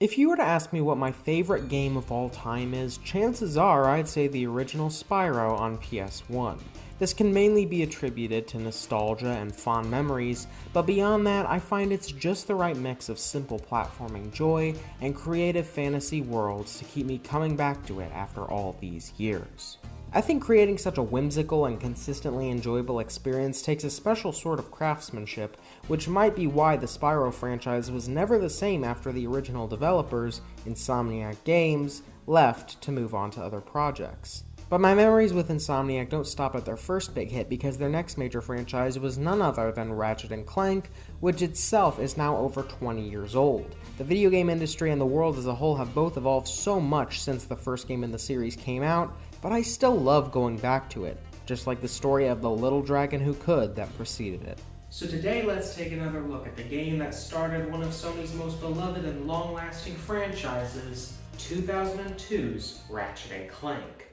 If you were to ask me what my favorite game of all time is, chances are I'd say the original Spyro on PS1. This can mainly be attributed to nostalgia and fond memories, but beyond that, I find it's just the right mix of simple platforming joy and creative fantasy worlds to keep me coming back to it after all these years. I think creating such a whimsical and consistently enjoyable experience takes a special sort of craftsmanship, which might be why the Spyro franchise was never the same after the original developers, Insomniac Games, left to move on to other projects. But my memories with Insomniac don't stop at their first big hit because their next major franchise was none other than Ratchet and Clank, which itself is now over 20 years old. The video game industry and the world as a whole have both evolved so much since the first game in the series came out, but I still love going back to it, just like the story of the little dragon who could that preceded it. So today let's take another look at the game that started one of Sony's most beloved and long-lasting franchises, 2002's Ratchet and Clank.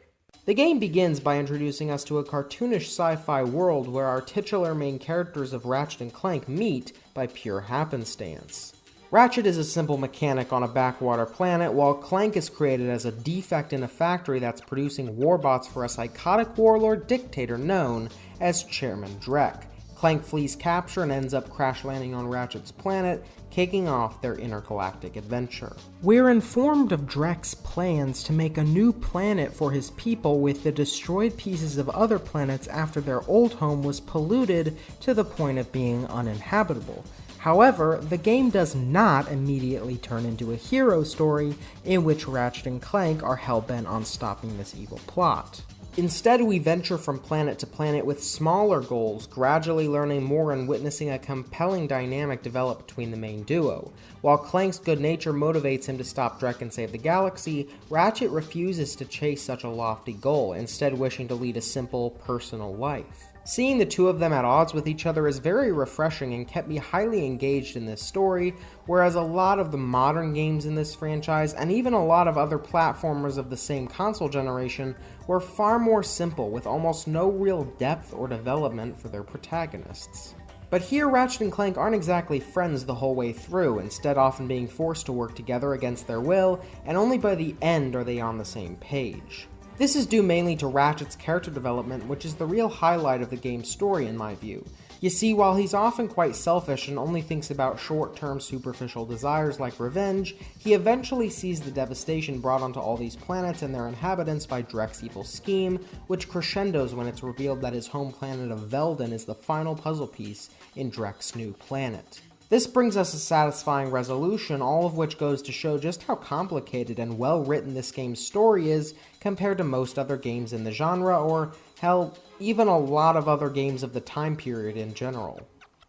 The game begins by introducing us to a cartoonish sci-fi world where our titular main characters of Ratchet and Clank meet by pure happenstance. Ratchet is a simple mechanic on a backwater planet, while Clank is created as a defect in a factory that's producing warbots for a psychotic warlord dictator known as Chairman Drek. Clank flees capture and ends up crash landing on Ratchet's planet, kicking off their intergalactic adventure. We're informed of Drek's plans to make a new planet for his people with the destroyed pieces of other planets after their old home was polluted to the point of being uninhabitable. However, the game does not immediately turn into a hero story in which Ratchet and Clank are hell-bent on stopping this evil plot. Instead, we venture from planet to planet with smaller goals, gradually learning more and witnessing a compelling dynamic develop between the main duo. While Clank's good nature motivates him to stop Drek and save the galaxy, Ratchet refuses to chase such a lofty goal, instead wishing to lead a simple, personal life. Seeing the two of them at odds with each other is very refreshing and kept me highly engaged in this story, whereas a lot of the modern games in this franchise, and even a lot of other platformers of the same console generation, were far more simple, with almost no real depth or development for their protagonists. But here, Ratchet and Clank aren't exactly friends the whole way through, instead often being forced to work together against their will, and only by the end are they on the same page. This is due mainly to Ratchet's character development, which is the real highlight of the game's story in my view. You see, while he's often quite selfish and only thinks about short-term superficial desires like revenge, he eventually sees the devastation brought onto all these planets and their inhabitants by Drek's evil scheme, which crescendos when it's revealed that his home planet of Veldin is the final puzzle piece in Drek's new planet. This brings us a satisfying resolution, all of which goes to show just how complicated and well-written this game's story is compared to most other games in the genre, or, hell, even a lot of other games of the time period in general.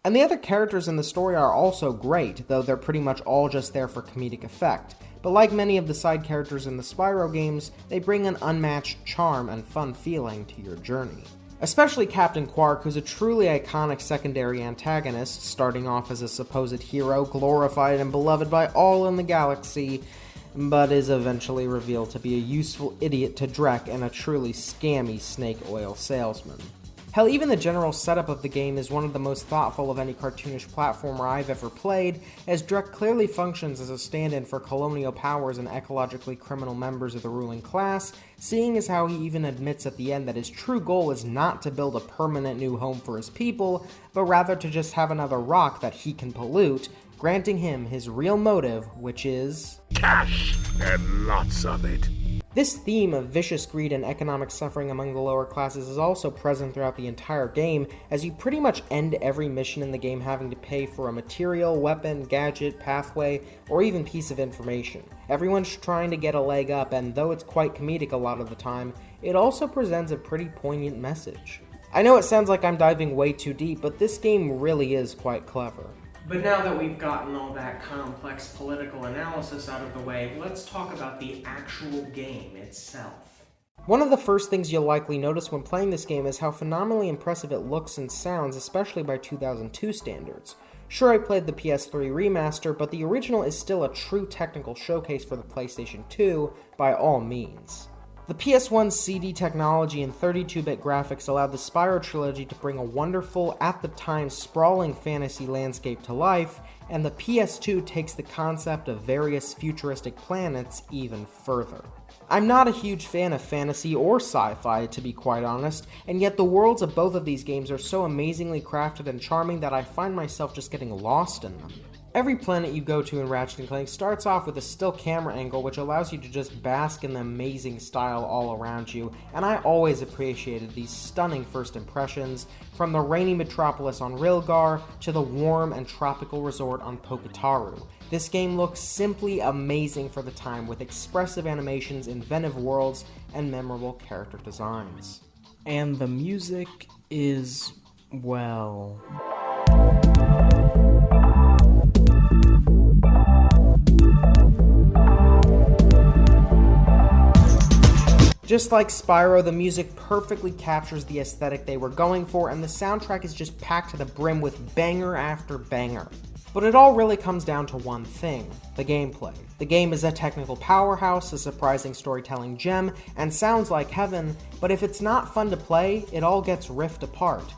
And the other characters in the story are also great, though they're pretty much all just there for comedic effect. But like many of the side characters in the Spyro games, they bring an unmatched charm and fun feeling to your journey. Especially Captain Quark, who's a truly iconic secondary antagonist, starting off as a supposed hero, glorified and beloved by all in the galaxy, but is eventually revealed to be a useful idiot to Drek and a truly scammy snake oil salesman. Hell, even the general setup of the game is one of the most thoughtful of any cartoonish platformer I've ever played, as Drek clearly functions as a stand-in for colonial powers and ecologically criminal members of the ruling class, seeing as how he even admits at the end that his true goal is not to build a permanent new home for his people, but rather to just have another rock that he can pollute, granting him his real motive, which is cash, and lots of it. This theme of vicious greed and economic suffering among the lower classes is also present throughout the entire game, as you pretty much end every mission in the game having to pay for a material, weapon, gadget, pathway, or even piece of information. Everyone's trying to get a leg up, and though it's quite comedic a lot of the time, it also presents a pretty poignant message. I know it sounds like I'm diving way too deep, but this game really is quite clever. But now that we've gotten all that complex political analysis out of the way, let's talk about the actual game itself. One of the first things you'll likely notice when playing this game is how phenomenally impressive it looks and sounds, especially by 2002 standards. Sure, I played the PS3 remaster, but the original is still a true technical showcase for the PlayStation 2 by all means. The PS1's CD technology and 32-bit graphics allowed the Spyro trilogy to bring a wonderful, at the time, sprawling fantasy landscape to life, and the PS2 takes the concept of various futuristic planets even further. I'm not a huge fan of fantasy or sci-fi, to be quite honest, and yet the worlds of both of these games are so amazingly crafted and charming that I find myself just getting lost in them. Every planet you go to in Ratchet & Clank starts off with a still camera angle which allows you to just bask in the amazing style all around you, and I always appreciated these stunning first impressions, from the rainy metropolis on Rilgar to the warm and tropical resort on Poketaru. This game looks simply amazing for the time, with expressive animations, inventive worlds, and memorable character designs. And the music is, well... Just like Spyro, the music perfectly captures the aesthetic they were going for, and the soundtrack is just packed to the brim with banger after banger. But it all really comes down to one thing: the gameplay. The game is a technical powerhouse, a surprising storytelling gem, and sounds like heaven, but if it's not fun to play, it all gets ripped apart.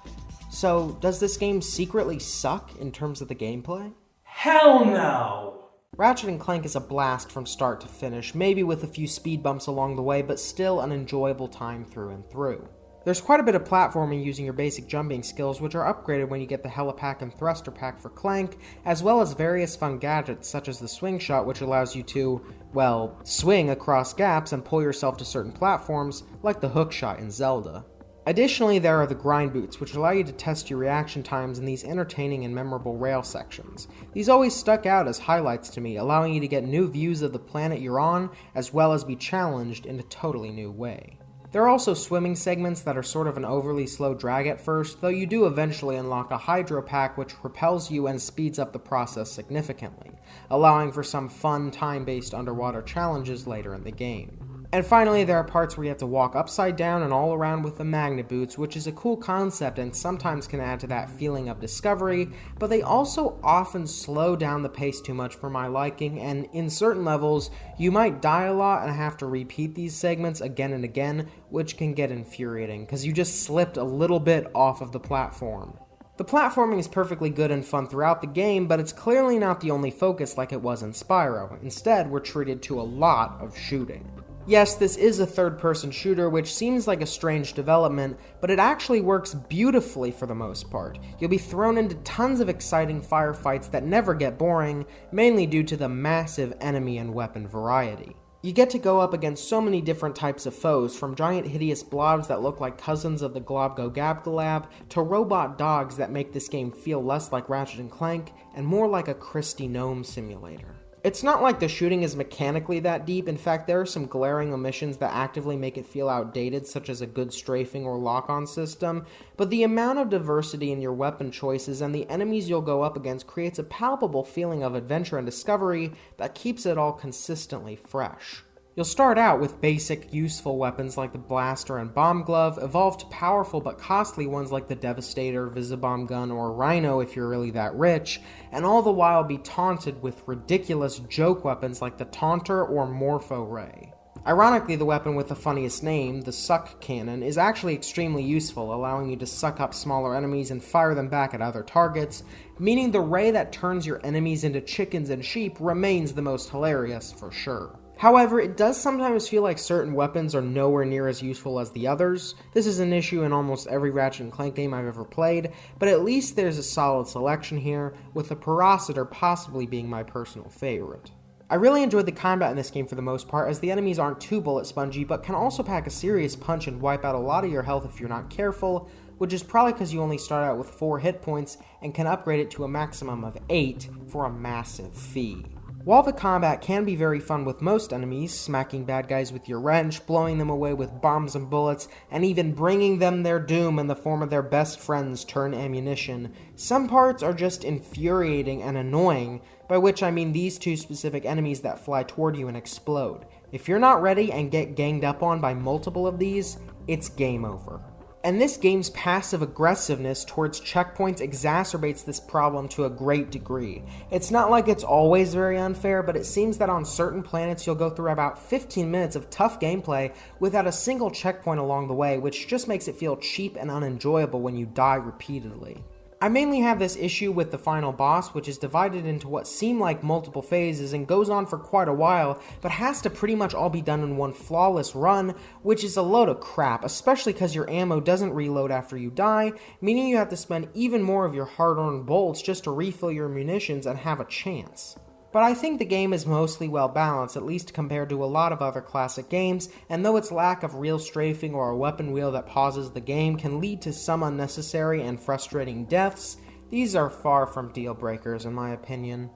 So, does this game secretly suck in terms of the gameplay? Hell no! Ratchet & Clank is a blast from start to finish, maybe with a few speed bumps along the way, but still an enjoyable time through and through. There's quite a bit of platforming using your basic jumping skills, which are upgraded when you get the helipack and thruster pack for Clank, as well as various fun gadgets such as the swing shot, which allows you to, well, swing across gaps and pull yourself to certain platforms, like the hook shot in Zelda. Additionally, there are the grind boots, which allow you to test your reaction times in these entertaining and memorable rail sections. These always stuck out as highlights to me, allowing you to get new views of the planet you're on, as well as be challenged in a totally new way. There are also swimming segments that are sort of an overly slow drag at first, though you do eventually unlock a hydro pack which propels you and speeds up the process significantly, allowing for some fun time-based underwater challenges later in the game. And finally, there are parts where you have to walk upside down and all around with the magnet boots, which is a cool concept and sometimes can add to that feeling of discovery, but they also often slow down the pace too much for my liking, and in certain levels, you might die a lot and have to repeat these segments again and again, which can get infuriating, because you just slipped a little bit off of the platform. The platforming is perfectly good and fun throughout the game, but it's clearly not the only focus like it was in Spyro. Instead, we're treated to a lot of shooting. Yes, this is a third-person shooter, which seems like a strange development, but it actually works beautifully for the most part. You'll be thrown into tons of exciting firefights that never get boring, mainly due to the massive enemy and weapon variety. You get to go up against so many different types of foes, from giant hideous blobs that look like cousins of the Globgo-Gabgalab, to robot dogs that make this game feel less like Ratchet & Clank, and more like a Christy Gnome simulator. It's not like the shooting is mechanically that deep. In fact, there are some glaring omissions that actively make it feel outdated, such as a good strafing or lock-on system, but the amount of diversity in your weapon choices and the enemies you'll go up against creates a palpable feeling of adventure and discovery that keeps it all consistently fresh. You'll start out with basic, useful weapons like the blaster and bomb glove, evolve to powerful but costly ones like the Devastator, Visibomb gun, or Rhino if you're really that rich, and all the while be taunted with ridiculous joke weapons like the Taunter or Morpho Ray. Ironically, the weapon with the funniest name, the Suck Cannon, is actually extremely useful, allowing you to suck up smaller enemies and fire them back at other targets, meaning the ray that turns your enemies into chickens and sheep remains the most hilarious for sure. However, it does sometimes feel like certain weapons are nowhere near as useful as the others. This is an issue in almost every Ratchet & Clank game I've ever played, but at least there's a solid selection here, with the Parositor possibly being my personal favorite. I really enjoyed the combat in this game for the most part, as the enemies aren't too bullet spongy, but can also pack a serious punch and wipe out a lot of your health if you're not careful, which is probably because you only start out with 4 hit points and can upgrade it to a maximum of 8 for a massive fee. While the combat can be very fun with most enemies, smacking bad guys with your wrench, blowing them away with bombs and bullets, and even bringing them their doom in the form of their best friends turned ammunition, some parts are just infuriating and annoying, by which I mean these 2 specific enemies that fly toward you and explode. If you're not ready and get ganged up on by multiple of these, it's game over. And this game's passive aggressiveness towards checkpoints exacerbates this problem to a great degree. It's not like it's always very unfair, but it seems that on certain planets you'll go through about 15 minutes of tough gameplay without a single checkpoint along the way, which just makes it feel cheap and unenjoyable when you die repeatedly. I mainly have this issue with the final boss, which is divided into what seem like multiple phases and goes on for quite a while, but has to pretty much all be done in one flawless run, which is a load of crap, especially because your ammo doesn't reload after you die, meaning you have to spend even more of your hard-earned bolts just to refill your munitions and have a chance. But I think the game is mostly well balanced, at least compared to a lot of other classic games, and though its lack of real strafing or a weapon wheel that pauses the game can lead to some unnecessary and frustrating deaths, these are far from deal breakers in my opinion.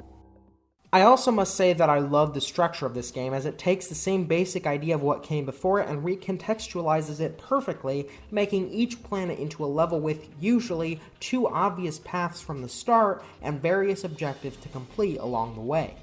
I also must say that I love the structure of this game, as it takes the same basic idea of what came before it and recontextualizes it perfectly, making each planet into a level with, usually, two obvious paths from the start and various objectives to complete along the way.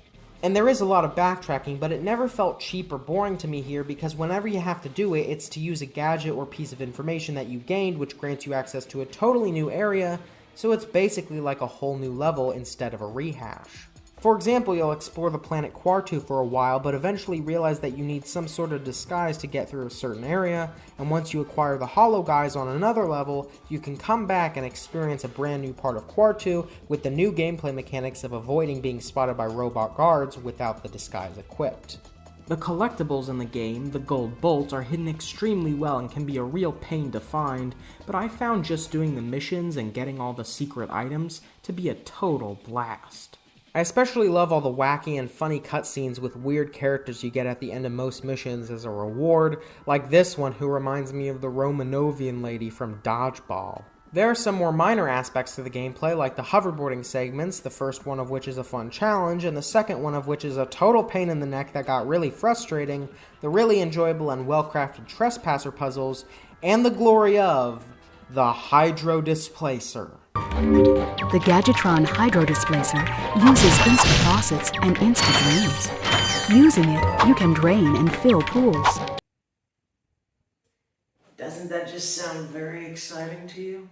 And there is a lot of backtracking, but it never felt cheap or boring to me here, because whenever you have to do it, it's to use a gadget or piece of information that you gained, which grants you access to a totally new area, so it's basically like a whole new level instead of a rehash. For example, you'll explore the planet Quartu for a while, but eventually realize that you need some sort of disguise to get through a certain area, and once you acquire the Hollow Guys on another level, you can come back and experience a brand new part of Quartu with the new gameplay mechanics of avoiding being spotted by robot guards without the disguise equipped. The collectibles in the game, the gold bolts, are hidden extremely well and can be a real pain to find, but I found just doing the missions and getting all the secret items to be a total blast. I especially love all the wacky and funny cutscenes with weird characters you get at the end of most missions as a reward, like this one who reminds me of the Romanovian lady from Dodgeball. There are some more minor aspects to the gameplay, like the hoverboarding segments, the first one of which is a fun challenge, and the second one of which is a total pain in the neck that got really frustrating, the really enjoyable and well-crafted trespasser puzzles, and the glory of the Hydro Displacer. The Gadgetron Hydro Displacer uses insta-faucets and insta-drains. Using it, you can drain and fill pools. Doesn't that just sound very exciting to you?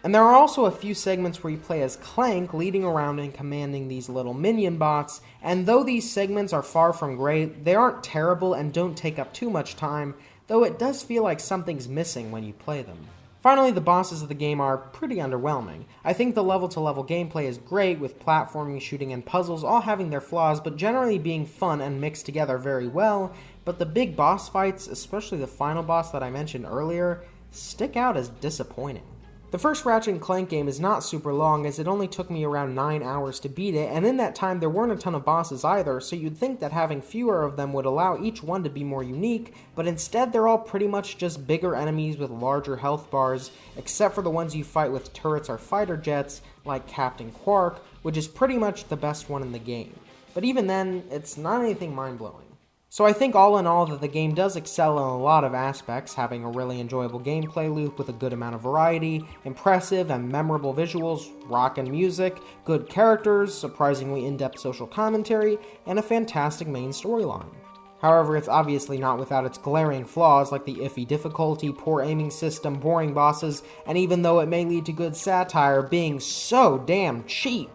And there are also a few segments where you play as Clank, leading around and commanding these little minion bots, and though these segments are far from great, they aren't terrible and don't take up too much time, though it does feel like something's missing when you play them. Finally, the bosses of the game are pretty underwhelming. I think the level-to-level gameplay is great, with platforming, shooting, and puzzles all having their flaws, but generally being fun and mixed together very well, but the big boss fights, especially the final boss that I mentioned earlier, stick out as disappointing. The first Ratchet and Clank game is not super long, as it only took me around 9 hours to beat it, and in that time there weren't a ton of bosses either, so you'd think that having fewer of them would allow each one to be more unique, but instead they're all pretty much just bigger enemies with larger health bars, except for the ones you fight with turrets or fighter jets, like Captain Quark, which is pretty much the best one in the game. But even then, it's not anything mind-blowing. So I think all in all that the game does excel in a lot of aspects, having a really enjoyable gameplay loop with a good amount of variety, impressive and memorable visuals, rockin' music, good characters, surprisingly in-depth social commentary, and a fantastic main storyline. However, it's obviously not without its glaring flaws like the iffy difficulty, poor aiming system, boring bosses, and even though it may lead to good satire, being so damn cheap.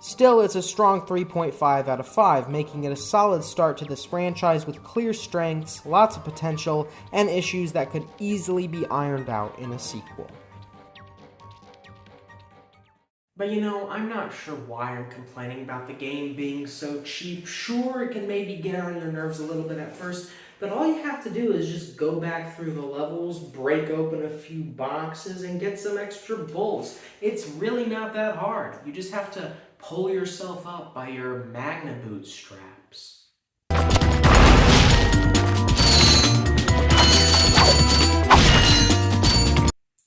Still, it's a strong 3.5 out of 5, making it a solid start to this franchise with clear strengths, lots of potential, and issues that could easily be ironed out in a sequel. But you know, I'm not sure why I'm complaining about the game being so cheap. Sure, it can maybe get on your nerves a little bit at first, but all you have to do is just go back through the levels, break open a few boxes, and get some extra bolts. It's really not that hard. You just have to pull yourself up by your magna boot straps.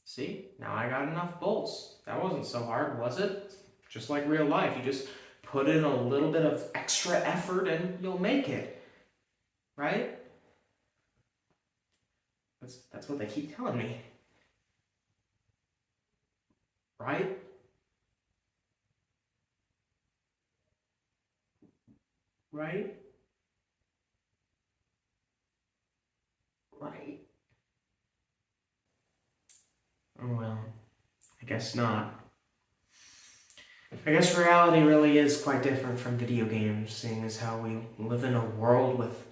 See? Now I got enough bolts. That wasn't so hard, was it? Just like real life. You just put in a little bit of extra effort and you'll make it. Right? That's what they keep telling me. Right? Right? Right. Oh well, I guess not. I guess reality really is quite different from video games, seeing as how we live in a world with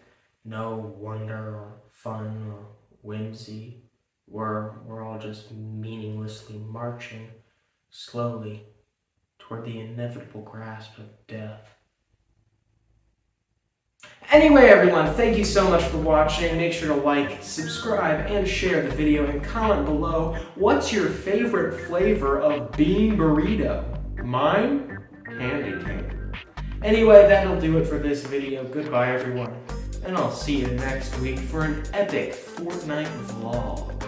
no wonder or fun or whimsy. We're all just meaninglessly marching slowly toward the inevitable grasp of death. Anyway, everyone, thank you so much for watching. Make sure to like, subscribe, and share the video, and comment below what's your favorite flavor of bean burrito. Mine? Candy cane. Anyway, that'll do it for this video. Goodbye, everyone, and I'll see you next week for an epic Fortnite vlog.